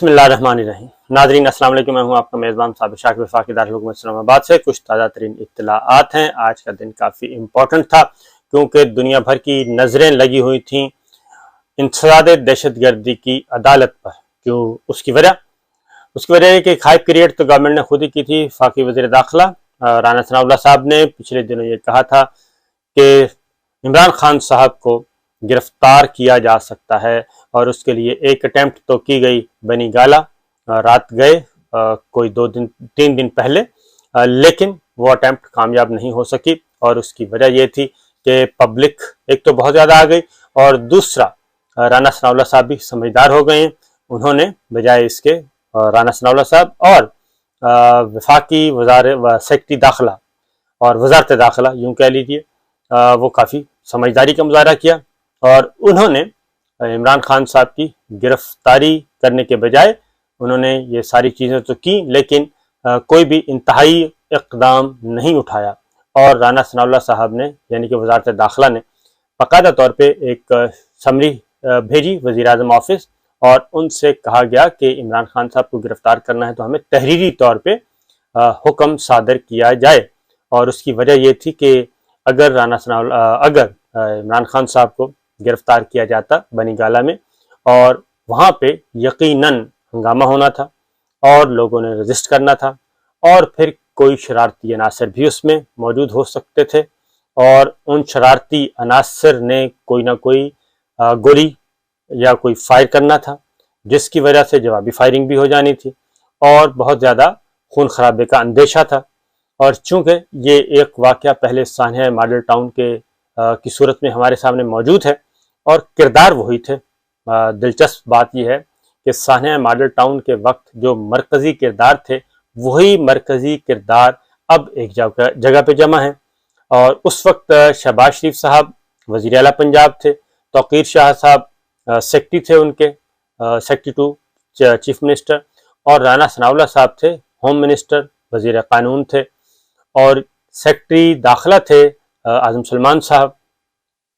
बिस्मिल्लाहिर्रहमानिर्रहीम। नाज़रीन अस्सलाम वालेकुम, मैं हूं आपका मेज़बान साबिर शाकिर वफाकी दारुल इस्लामाबाद से। कुछ ताज़ा तरीन इत्तलाआत हैं। आज का दिन काफ़ी इम्पोर्टेंट था क्योंकि दुनिया भर की नज़रें लगी हुई थीं इंसदाद दहशतगर्दी की अदालत पर। क्यों? उसकी वजह है कि हाई क्रिएट तो गवर्नमेंट ने खुद ही की थी। वफाकी वज़ीर दाखिला राना सनाउल्लाह साहब ने पिछले दिनों ये कहा था कि इमरान खान साहब को गिरफ्तार किया जा सकता है और उसके लिए एक अटेम्प्ट तो की गई बनी गाला, रात गए कोई 2-3 दिन पहले, लेकिन वो अटेम्प्ट कामयाब नहीं हो सकी। और उसकी वजह यह थी कि पब्लिक एक तो बहुत ज़्यादा आ गई और दूसरा राना सनाउल्लाह साहब भी समझदार हो गए हैं। उन्होंने बजाय इसके राना सनाउल्लाह साहब और वफाकी सेक्रेटरी दाखिला और वजारत दाखिला यूँ कह लीजिए, वो काफ़ी समझदारी का मुजाहरा किया और उन्होंने इमरान खान साहब की गिरफ्तारी करने के बजाय उन्होंने ये सारी चीज़ें तो की, लेकिन कोई भी इंतहाई इक़दाम नहीं उठाया। और राना सनाउल्लाह साहब ने यानी कि वजारत दाखिला ने बाकायदा तौर पे एक समरी भेजी वज़ीर आज़म ऑफिस और उनसे कहा गया कि इमरान खान साहब को गिरफ्तार करना है तो हमें तहरीरी तौर पे हुक्म सादर किया जाए। और उसकी वजह ये थी कि अगर इमरान खान साहब को गिरफ्तार किया जाता बनी गाला में और वहाँ पे यकीनन हंगामा होना था और लोगों ने रजिस्ट करना था और फिर कोई शरारती अनासर भी उसमें मौजूद हो सकते थे और उन शरारती अनासर ने कोई ना कोई गोली या कोई फायर करना था, जिसकी वजह से जवाबी फायरिंग भी हो जानी थी और बहुत ज़्यादा खून खराबे का अंदेशा था। और चूंकि ये एक वाक़या पहले सान्या मॉडल टाउन की सूरत में हमारे सामने मौजूद है और किरदार वही थे। दिलचस्प बात यह है कि सान्या मॉडल टाउन के वक्त जो मरकज़ी किरदार थे वही मरकज़ी किरदार अब एक जगह पे जमा है। और उस वक्त शहबाज शरीफ साहब वज़ीर आला पंजाब थे, तौक़ीर शाह साहब सेक्रेटरी थे उनके, सेक्रेटरी टू चीफ मिनिस्टर, और राना सनाउल्लाह साहब थे होम मिनिस्टर, वज़ीर कानून थे, और सेक्रेटरी दाखिला थे आज़म सलमान साहब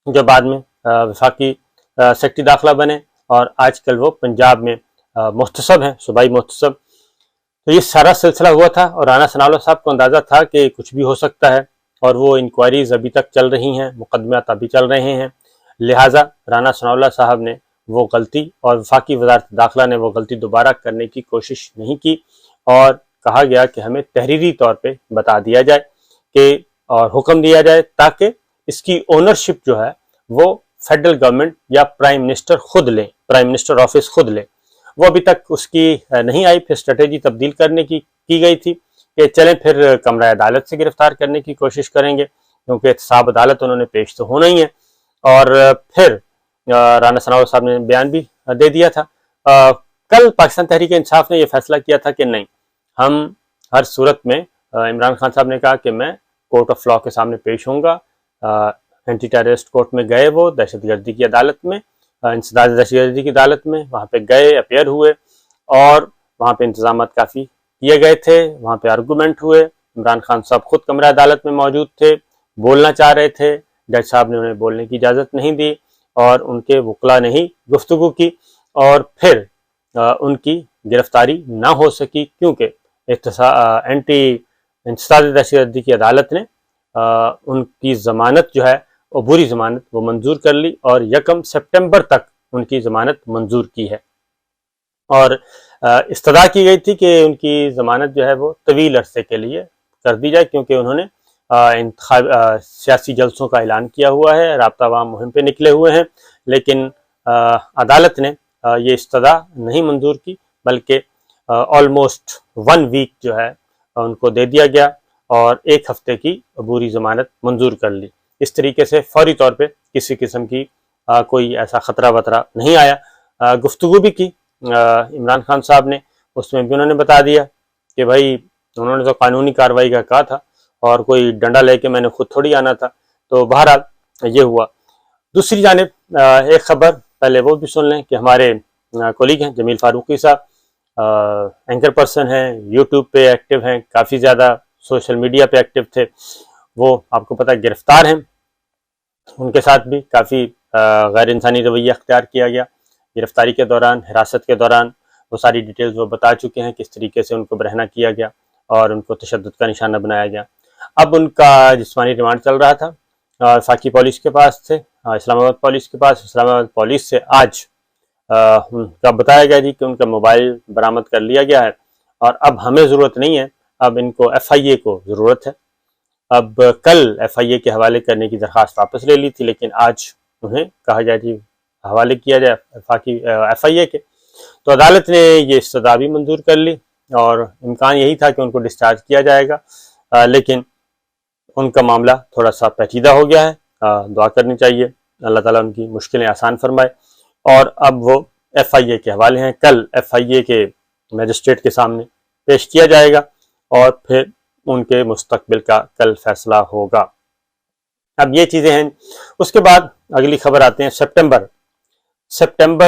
जो बाद में वफाकी सेक्रेटरी दाखिला बने और आजकल वो पंजाब में मुहतसब हैं, सूबाई मुहतसब। तो ये सारा सिलसिला हुआ था और राना सनाउल्लाह साहब को अंदाज़ा था कि कुछ भी हो सकता है और वो इंक्वायरीज अभी तक चल रही हैं, मुकदमात अभी चल रहे हैं, लिहाजा राना सनाउल्लाह साहब ने वो गलती और वफाकी वजारत दाखिला ने वो गलती दोबारा करने की कोशिश नहीं की और कहा गया कि हमें तहरीरी तौर पे बता दिया जाए कि और हुक्म दिया जाए ताकि इसकी ओनरशिप जो है वो फेडरल गवर्नमेंट या प्राइम मिनिस्टर खुद लें, प्राइम मिनिस्टर ऑफिस खुद लें। वो अभी तक उसकी नहीं आई, फिर स्ट्रेटेजी तब्दील करने की गई थी कि चलें फिर कमरा अदालत से गिरफ्तार करने की कोशिश करेंगे क्योंकि एहतसाब अदालत उन्होंने पेश तो होना ही है। और फिर राना सनाउल्लाह साहब ने बयान भी दे दिया था। कल पाकिस्तान तहरीक इंसाफ ने यह फैसला किया था कि नहीं, हम हर सूरत में इमरान खान साहब ने कहा कि मैं कोर्ट ऑफ लॉ के सामने पेश होऊंगा। एंटी टेररिस्ट कोर्ट में गए, वो दहशतगर्दी की अदालत में, इंसदाद दहशतगर्दी की अदालत में वहाँ पे गए, अपेयर हुए और वहाँ पे इंतजाम काफ़ी किए गए थे। वहाँ पे आर्गूमेंट हुए, इमरान खान साहब खुद कमरा अदालत में मौजूद थे, बोलना चाह रहे थे, जज साहब ने उन्हें बोलने की इजाज़त नहीं दी और उनके वकला ने ही गुफ्तगू की और फिर उनकी गिरफ्तारी ना हो सकी क्योंकि एंटी इंसदाद दहशतगर्दी की अदालत ने उनकी ज़मानत जो है अबूरी ज़मानत वो मंजूर कर ली और 1 सितंबर तक उनकी ज़मानत मंजूर की है। और इस्तदा की गई थी कि उनकी ज़मानत जो है वो तवील अरसे के लिए कर दी जाए क्योंकि उन्होंने सियासी जलसों का ऐलान किया हुआ है, राब्ता अवाम मुहिम पे निकले हुए हैं, लेकिन अदालत ने ये इस्तदा नहीं मंजूर की बल्कि ऑलमोस्ट 1 वीक जो है उनको दे दिया गया और 1 हफ्ते की अबूरी ज़मानत मंजूर कर ली। इस तरीके से फौरी तौर पे किसी किस्म की कोई ऐसा ख़तरा वतरा नहीं आया। गुफ्तगू भी की इमरान खान साहब ने, उसमें भी उन्होंने बता दिया कि भाई उन्होंने तो कानूनी कार्रवाई का कहा था और कोई डंडा लेके मैंने खुद थोड़ी आना था। तो बहरहाल ये हुआ। दूसरी जानिब एक खबर पहले वो भी सुन लें कि हमारे कोलीग हैं जमील फारूकी साहब, एंकर पर्सन हैं, यूट्यूब पे एक्टिव हैं, काफ़ी ज़्यादा सोशल मीडिया पे एक्टिव थे, वो आपको पता गिरफ्तार हैं। उनके साथ भी काफ़ी गैर इंसानी रवैया अख्तियार किया गया गिरफ्तारी के दौरान, हिरासत के दौरान। वो सारी डिटेल्स वो बता चुके हैं, किस तरीके से उनको बरहना किया गया और उनको तशद्दुद का निशाना बनाया गया। अब उनका जिस्मानी रिमांड चल रहा था, वफाकी पुलिस के पास थे, इस्लामाबाद पुलिस के पास। इस्लामाबाद पुलिस से आज उनका बताया गया जी कि उनका मोबाइल बरामद कर लिया गया है और अब हमें ज़रूरत नहीं है, अब इनको FIA को ज़रूरत है। अब कल FIA के हवाले करने की दरख्वास्त वापस ले ली थी, लेकिन आज उन्हें कहा जाए जी हवाले किया जाए FIA के। तो अदालत ने ये सज़ा भी मंजूर कर ली और इम्कान यही था कि उनको डिस्चार्ज किया जाएगा, लेकिन उनका मामला थोड़ा सा पेचीदा हो गया है। दुआ करनी चाहिए अल्लाह ताला उनकी मुश्किलें आसान फरमाए। और अब वो FIA के हवाले हैं, कल FIA के मजिस्ट्रेट के सामने पेश किया जाएगा और फिर उनके मुस्तकबिल का कल फैसला होगा। अब ये चीज़ें हैं। उसके बाद अगली खबर आते हैं सितंबर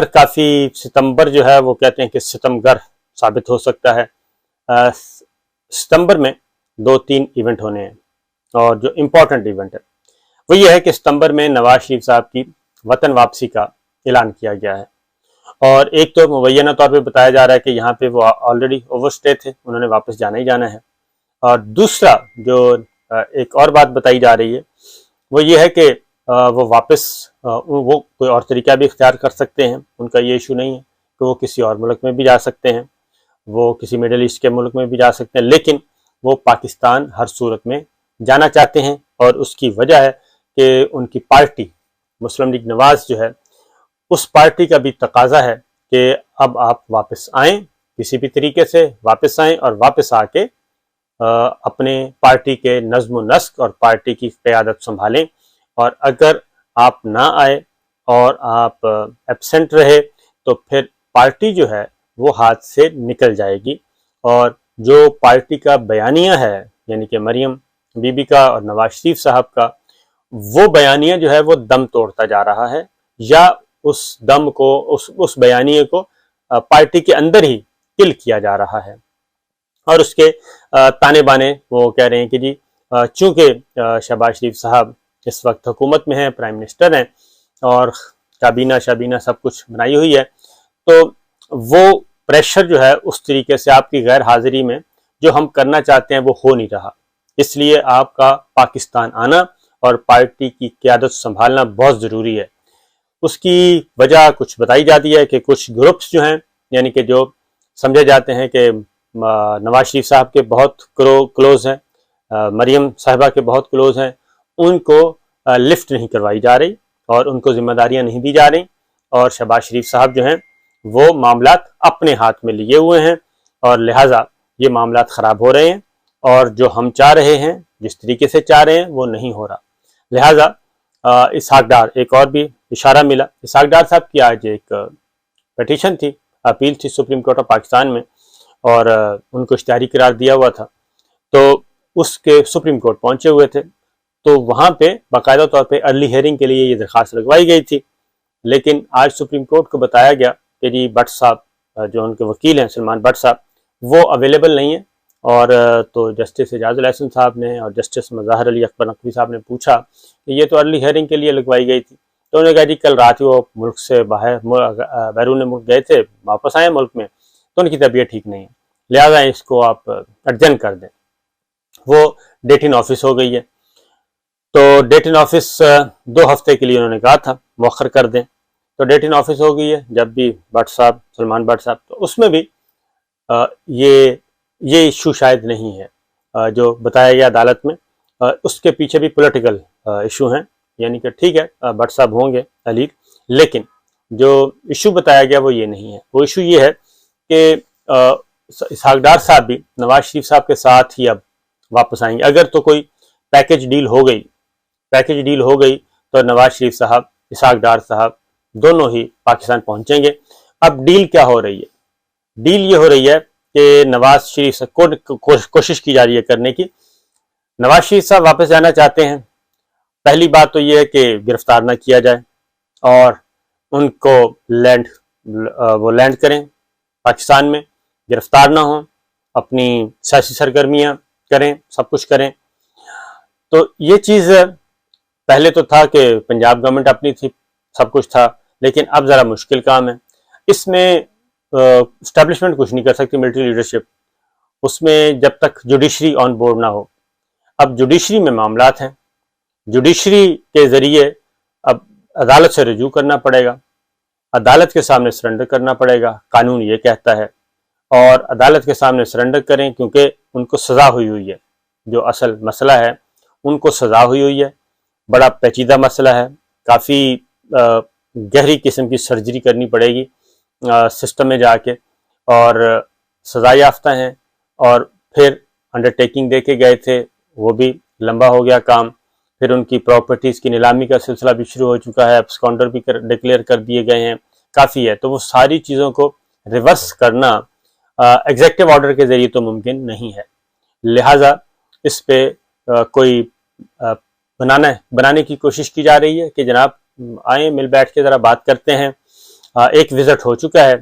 काफ़ी, सितंबर जो है वो कहते हैं कि सितमगर साबित हो सकता है। सितंबर में 2-3 इवेंट होने हैं और जो इम्पोर्टेंट इवेंट है वो ये है कि सितंबर में नवाज शरीफ साहब की वतन वापसी का ऐलान किया गया है। और एक तो मुबैना तौर पे बताया जा रहा है कि यहाँ पे वो ऑलरेडी ओवरस्टे थे, उन्होंने वापस जाना ही जाना है। और दूसरा जो एक और बात बताई जा रही है वो ये है कि वो वापस वो कोई और तरीका भी इख्तियार कर सकते हैं, उनका ये इशू नहीं है कि वो किसी और मुल्क में भी जा सकते हैं, वो किसी मिडल ईस्ट के मुल्क में भी जा सकते हैं, लेकिन वो पाकिस्तान हर सूरत में जाना चाहते हैं। और उसकी वजह है कि उनकी पार्टी मुस्लिम लीग नवाज जो है, उस पार्टी का भी तकाजा है कि अब आप वापस आएँ, किसी भी तरीके से वापस आएँ और वापस आके अपने पार्टी के नज़्म व नस्क और पार्टी की क़यादत संभालें। और अगर आप ना आए और आप एब्सेंट रहे तो फिर पार्टी जो है वो हाथ से निकल जाएगी। और जो पार्टी का बयानिया है, यानी कि मरियम बीबी का और नवाज शरीफ साहब का, वो बयानिया जो है वो दम तोड़ता जा रहा है, या उस दम को, उस बयानिए को पार्टी के अंदर ही किल किया जा रहा है। और उसके ताने बाने वो कह रहे हैं कि जी चूंकि शहबाज शरीफ साहब इस वक्त हुकूमत में हैं, प्राइम मिनिस्टर हैं और काबीना सब कुछ बनाई हुई है, तो वो प्रेशर जो है उस तरीके से आपकी गैर हाजिरी में जो हम करना चाहते हैं वो हो नहीं रहा। इसलिए आपका पाकिस्तान आना और पार्टी की क़यादत संभालना बहुत ज़रूरी है। उसकी वजह कुछ बताई जाती है कि कुछ ग्रुप्स जो हैं, यानी कि जो समझे जाते हैं कि नवाज शरीफ साहब के बहुत क्लोज हैं, मरियम साहिबा के बहुत क्लोज हैं, उनको लिफ्ट नहीं करवाई जा रही और उनको जिम्मेदारियां नहीं दी जा रही। और शहबाज शरीफ साहब जो हैं वो मामलात अपने हाथ में लिए हुए हैं और लिहाजा ये मामलात ख़राब हो रहे हैं और जो हम चाह रहे हैं, जिस तरीके से चाह रहे हैं, वो नहीं हो रहा। लिहाजा इसहाक डार, एक और भी इशारा मिला, इसहाक डार साहब की आज एक पिटीशन थी, अपील थी सुप्रीम कोर्ट ऑफ पाकिस्तान में और उनको इश्तिहारी करार दिया हुआ था, तो उसके सुप्रीम कोर्ट पहुंचे हुए थे। तो वहाँ पे बाकायदा तौर पे अर्ली हेयरिंग के लिए ये दरख्वास्त लगवाई गई थी, लेकिन आज सुप्रीम कोर्ट को बताया गया कि जी भट्ट साहब, जो उनके वकील हैं सलमान भट्ट साहब, वो अवेलेबल नहीं है। और तो जस्टिस एजाजुल अहसन साहब ने और जस्टिस मज़ाहर अली अकबर नकवी साहब ने पूछा कि ये तो अर्ली हेयरिंग के लिए लगवाई गई थी, तो उन्होंने कहा जी कल रात ही वो मुल्क से बाहर बैरून मुल्क गए थे, वापस आए मुल्क में, तो उनकी तबीयत ठीक नहीं है, लिहाजा इसको आप अर्जेंट कर दें। वो डेट इन ऑफिस हो गई है, तो डेट इन ऑफिस 2 हफ्ते के लिए उन्होंने कहा था मौखर कर दें, तो डेट इन ऑफिस हो गई है। जब भी भट्ट साहब, सलमान भट्ट साहब, तो उसमें भी ये इशू शायद नहीं है जो बताया गया अदालत में, उसके पीछे भी पॉलिटिकल इशू हैं, यानी कि ठीक है भट्ट साहब होंगे अलीग, लेकिन जो इशू बताया गया वो ये नहीं है। वो इशू ये है कि इसहाक डार साहब भी नवाज शरीफ साहब के साथ ही अब वापस आएंगे। अगर तो कोई पैकेज डील हो गई तो नवाज शरीफ साहब, इसहाक डार साहब दोनों ही पाकिस्तान पहुंचेंगे। अब डील क्या हो रही है? डील ये हो रही है कि नवाज शरीफ को कोशिश की जा रही है करने की, नवाज शरीफ साहब वापस जाना चाहते हैं। पहली बात तो ये है कि गिरफ्तार ना किया जाए और उनको लैंड करें पाकिस्तान में, गिरफ्तार ना हो, अपनी सियासी सरगर्मियां करें, सब कुछ करें। तो ये चीज़ पहले तो था कि पंजाब गवर्नमेंट अपनी थी, सब कुछ था, लेकिन अब ज़रा मुश्किल काम है। इसमें स्टैब्लिशमेंट कुछ नहीं कर सकती, मिलिट्री लीडरशिप, उसमें जब तक जुडिशरी ऑन बोर्ड ना हो। अब जुडिशरी में मामलात हैं, जुडिशरी के जरिए अब अदालत से रुजू करना पड़ेगा, अदालत के सामने सरेंडर करना पड़ेगा, कानून ये कहता है, और अदालत के सामने सरेंडर करें क्योंकि उनको सज़ा हुई है। जो असल मसला है उनको सज़ा हुई है, बड़ा पेचीदा मसला है, काफ़ी गहरी किस्म की सर्जरी करनी पड़ेगी सिस्टम में जाके, और सज़ा याफ्ता हैं, और फिर अंडरटेकिंग दे के गए थे, वो भी लंबा हो गया काम, फिर उनकी प्रॉपर्टीज़ की नीलामी का सिलसिला भी शुरू हो चुका है, एब्सकॉन्डर भी डिक्लेयर कर दिए गए हैं, काफ़ी है। तो वो सारी चीज़ों को रिवर्स करना एग्जेक्टिव ऑर्डर के ज़रिए तो मुमकिन नहीं है, लिहाजा इस पे कोई बनाने की कोशिश की जा रही है कि जनाब आए मिल बैठ के ज़रा बात करते हैं। एक विज़िट हो चुका है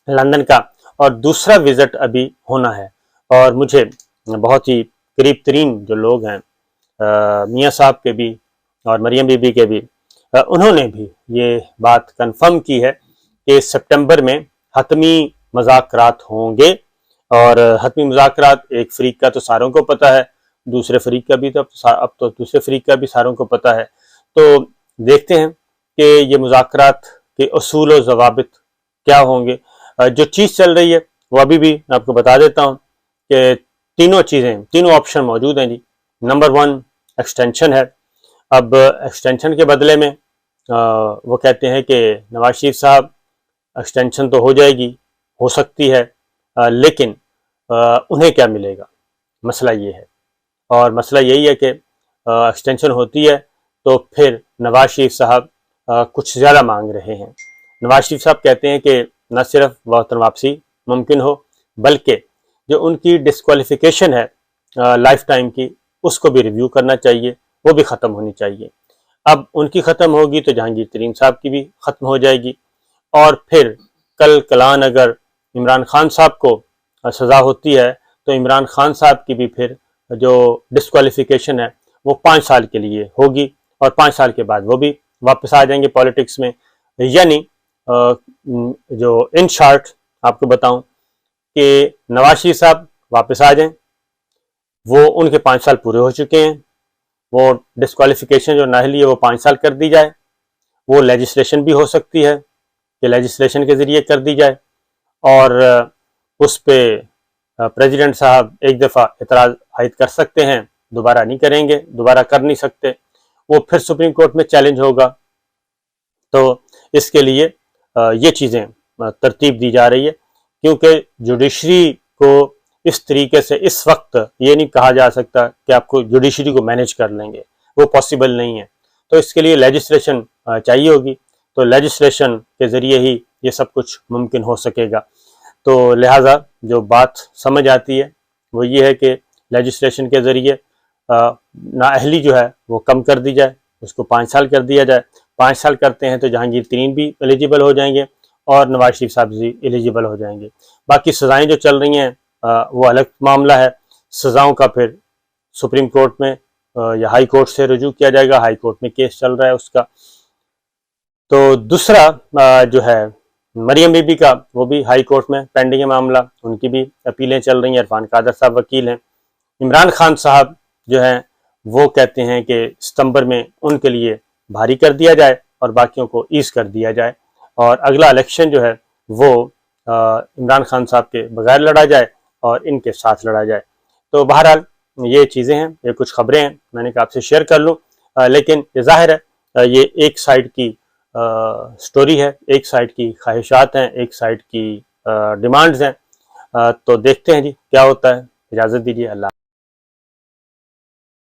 लंदन का, और दूसरा विज़िट अभी होना है, और मुझे बहुत ही करीब तरीन जो लोग हैं, मियाँ साहब के भी और मरियम बीबी के भी, उन्होंने भी ये बात कंफर्म की है कि सितंबर में हतमी मुज़ाकरात होंगे। और हतमी मुज़ाकरात एक फ़रीक का तो सारों को पता है, दूसरे फ़रीक का भी, तो अब तो दूसरे फ़रीक का भी सारों को पता है। तो देखते हैं कि ये मुज़ाकरात के उसूल और ज़वाबित क्या होंगे। जो चीज़ चल रही है वो अभी भी मैं आपको बता देता हूँ कि तीनों ऑप्शन मौजूद हैं जी। नंबर 1 एक्सटेंशन है। अब एक्सटेंशन के बदले में वो कहते हैं कि नवाज शरीफ साहब एक्सटेंशन तो हो जाएगी, हो सकती है, लेकिन उन्हें क्या मिलेगा, मसला ये है। और मसला यही है कि एक्सटेंशन होती है तो फिर नवाज शरीफ साहब कुछ ज़्यादा मांग रहे हैं। नवाज शरीफ साहब कहते हैं कि न सिर्फ वतन वापसी मुमकिन हो, बल्कि जो उनकी डिस्क्वालिफिकेशन है लाइफ टाइम की, उसको भी रिव्यू करना चाहिए, वो भी ख़त्म होनी चाहिए। अब उनकी ख़त्म होगी तो जहांगीर तरीन साहब की भी ख़त्म हो जाएगी, और फिर कल कलान अगर इमरान खान साहब को सज़ा होती है तो इमरान खान साहब की भी फिर जो डिस्क्वालिफिकेशन है वो 5 साल के लिए होगी, और 5 साल के बाद वो भी वापस आ जाएंगे पॉलिटिक्स में। यानी जो इन शॉर्ट आपको बताऊं कि नवाज शरीफ साहब वापस आ जाएं, वो उनके 5 साल पूरे हो चुके हैं, वो डिस्क्वालिफिकेशन जो नाहली है वो 5 साल कर दी जाए, वो लेजिस्लेशन भी हो सकती है कि लेजिस्लेशन के ज़रिए कर दी जाए, और उस पे प्रेसिडेंट साहब एक दफ़ा एतराज़ आयद कर सकते हैं, दोबारा नहीं करेंगे, दोबारा कर नहीं सकते, वो फिर सुप्रीम कोर्ट में चैलेंज होगा। तो इसके लिए ये चीज़ें तरतीब दी जा रही है, क्योंकि जुडिशरी को इस तरीके से इस वक्त ये नहीं कहा जा सकता कि आपको जुडिशरी को मैनेज कर लेंगे, वो पॉसिबल नहीं है। तो इसके लिए लेजिस्लेशन चाहिए होगी, तो लेजिस्लेशन के ज़रिए ही ये सब कुछ मुमकिन हो सकेगा। तो लिहाजा जो बात समझ आती है वो ये है कि लेजिस्लेशन के ज़रिए नाअहली जो है वो कम कर दी जाए, उसको 5 साल कर दिया जाए। 5 साल करते हैं तो जहांगीर तरीन भी एलिजिबल हो जाएंगे और नवाज शरीफ साहब भी एलिजिबल हो जाएंगे। बाकी सज़ाएँ जो चल रही हैं वो अलग मामला है, सज़ाओं का फिर सुप्रीम कोर्ट में या हाई कोर्ट से रुजू किया जाएगा, हाई कोर्ट में केस चल रहा है उसका। तो दूसरा जो है मरियम बीबी का, वो भी हाई कोर्ट में पेंडिंग है मामला, उनकी भी अपीलें चल रही हैं, इरफान कादर साहब वकील हैं। इमरान खान साहब जो हैं वो कहते हैं कि सितंबर में उनके लिए भारी कर दिया जाए और बाकियों को ईज कर दिया जाए, और अगला इलेक्शन जो है वो इमरान खान साहब के बगैर लड़ा जाए और इनके साथ लड़ा जाए। तो बहरहाल ये चीज़ें हैं, ये कुछ खबरें हैं, मैंने कहा आपसे शेयर कर लूँ, लेकिन ये ज़ाहिर है ये एक साइड की स्टोरी है, एक साइड की ख्वाहिशात हैं, एक साइड की डिमांड्स हैं। तो देखते हैं जी क्या होता है। इजाज़त दीजिए, अल्लाह।